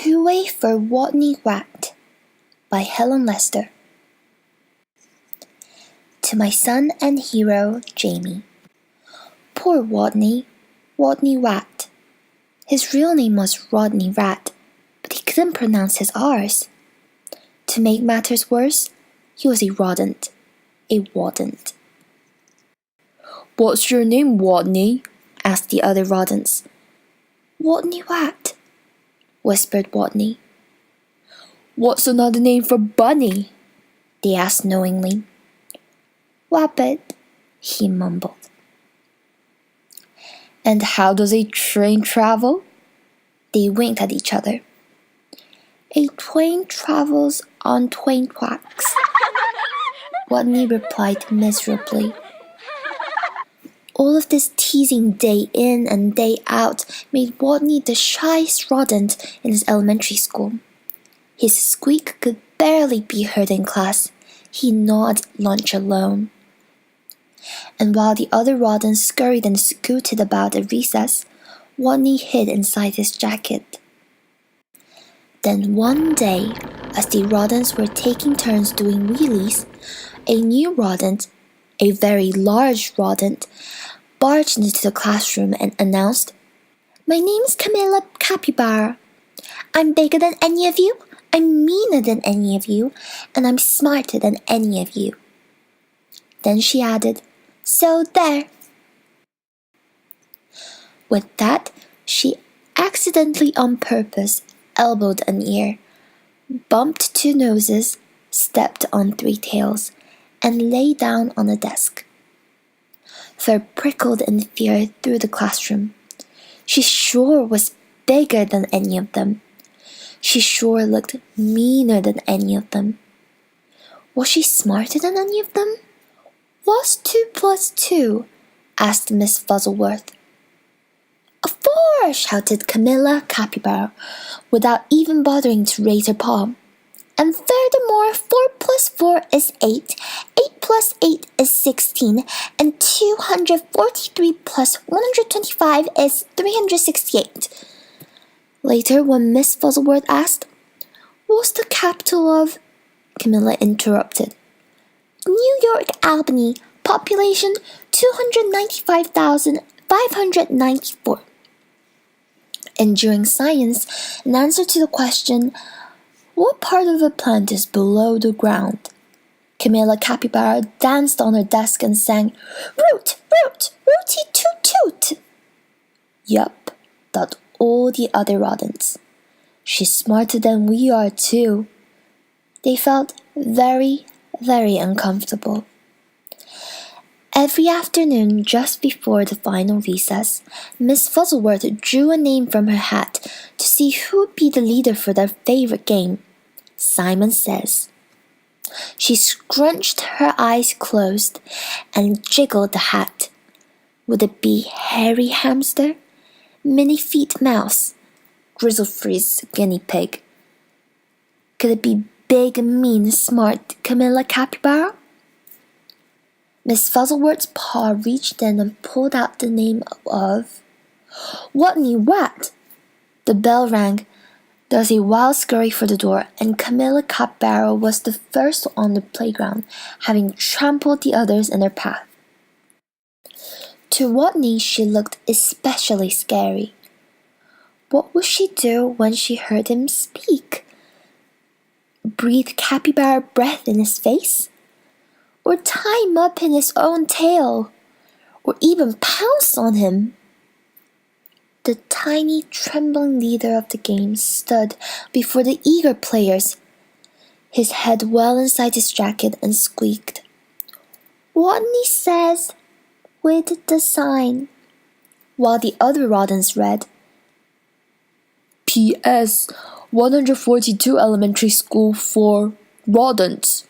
Hooway for Woodney Wat by Helen Lester. To my son and hero, Jamie. Poor Woodney Wat. His real name was Rodney Rat, but he couldn't pronounce his R's. To make matters worse, he was a rodent. What's your name, Woodney? Asked the other rodents. Woodney Wat, whispered Woodney. What's another name for bunny? They asked knowingly. Wabbit, he mumbled. And how does a train travel? They winked at each other. A train travels on train tracks, Woodney replied miserably. All of this teasing day in and day out made Woodney the shyest rodent in his elementary school. His squeak could barely be heard in class. He gnawed lunch alone. And while the other rodents scurried and scooted about at recess, Woodney hid inside his jacket. Then one day, as the rodents were taking turns doing wheelies, a new rodent, a very large rodent, barged into the classroom and announced, "My name's Camilla Capybara. I'm bigger than any of you, I'm meaner than any of you, and I'm smarter than any of you." Then she added, "So there." With that, she accidentally on purpose elbowed an ear, bumped two noses, stepped on three tails, and lay down on a desk. Fur prickled in fear through the classroom. She sure was bigger than any of them. She sure looked meaner than any of them. Was she smarter than any of them? "What's 2 plus 2?" asked Miss Fuzzleworth. "A 4!" shouted Camilla Capybara, without even bothering to raise her paw. "And furthermore, 4 plus 4 is 8, 8 plus 8 is 16, and 243 plus 125 is 368. Later, when Miss Fuzzleworth asked, "What's the capital of—" Camilla interrupted. "New York Albany, population 295,594. And during science, in answer to the question, "What part of a plant is below the ground?" Camilla Capybara danced on her desk and sang, "Root, root, rooty toot toot." Yup, thought all the other rodents. She's smarter than we are too. They felt very, very uncomfortable. Every afternoon, just before the final recess, Miss Fuzzleworth drew a name from her hat to see who would be the leader for their favorite game, Simon Says. She scrunched her eyes closed and jiggled the hat. Would it be Hairy Hamster, Mini Feet Mouse, Grizzlefreeze Guinea Pig? Could it be Big, Mean, Smart Camilla Capybara? Miss Fuzzleworth's paw reached in and pulled out the name of Woodney Wat. The bell rang. There was a wild scurry for the door, and Camilla Capybara was the first on the playground, having trampled the others in her path. To Woodney, she looked especially scary. What would she do when she heard him speak? Breathe capybara breath in his face? Or tie him up in his own tail? Or even pounce on him? The tiny, trembling leader of the game stood before the eager players, his head well inside his jacket, and squeaked, "Woodney Says," with the sign, while the other rodents read, P.S. 142 Elementary School for Rodents.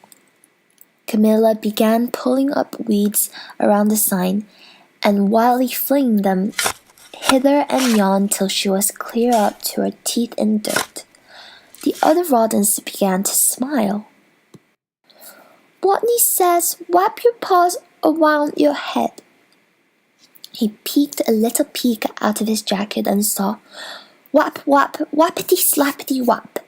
Camilla began pulling up weeds around the sign and wildly flinging them hither and yon till she was clear up to her teeth in dirt. The other rodents began to smile. "Woodney Says, wrap your paws around your head." He peeked a little peek out of his jacket and saw Whap, whap, whappity slappity whap.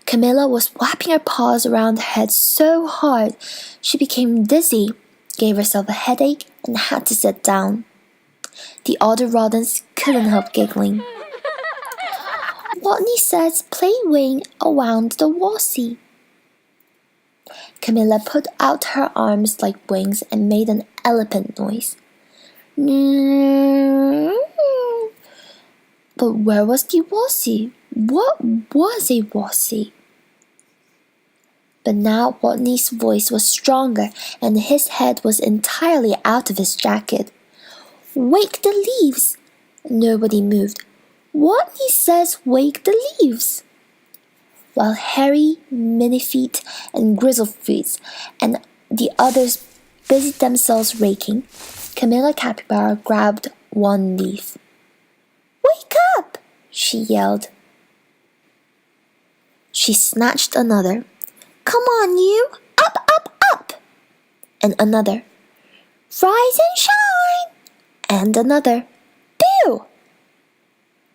Camilla was whapping her paws around her head so hard she became dizzy, gave herself a headache, and had to sit down. The other rodents couldn't help giggling. Woodney says play wing around the wassy. Camilla put out her arms like wings and made an elephant noise. But where was the wassy? What was a wassy? But now Woodney's voice was stronger and his head was entirely out of his jacket. Wake the leaves! Nobody moved. Woodney says wake the leaves! While Harry, Minifeet, and Grizzlefeet and the others busied themselves raking, Camilla Capybara grabbed one leaf. Wake up! She yelled. She snatched another. Come on, you! Up, up, up! And another. Rise and shine! And another. Pew!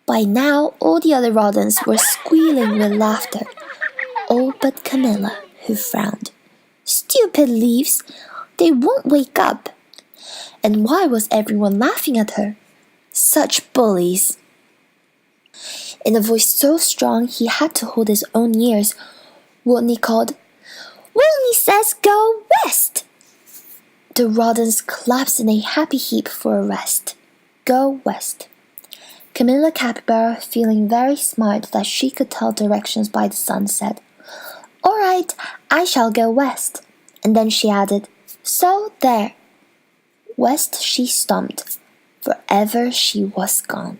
By now, all the other rodents were squealing with laughter, all but Camilla, who frowned. Stupid leaves! They won't wake up! And why was everyone laughing at her? Such bullies! In a voice so strong he had to hold his own ears, Woodney called, Woodney says go west! The rodents collapsed in a happy heap for a rest. Go west. Camilla Capybara, feeling very smart that she could tell directions by the sun, said, All right, I shall go west. And then she added, So there. West she stomped. Forever she was gone.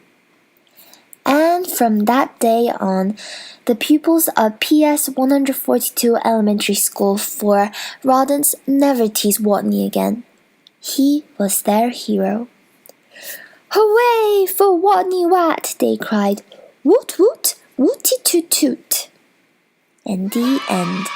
And from that day on, the pupils of PS 142 Elementary School for rodents never teased Woodney again. He was their hero. Hooray for Woodney Wat, they cried. Woot woot, wooty toot toot. And the end.